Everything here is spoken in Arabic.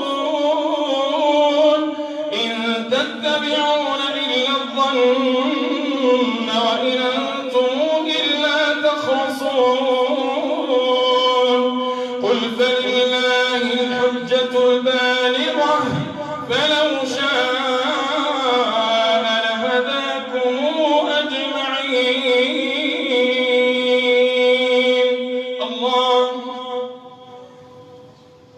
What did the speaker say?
تخرصون إن تتبعون إلا الظن وإن أنتم إلا تخرصون قل فلله الحجة البالغة فلو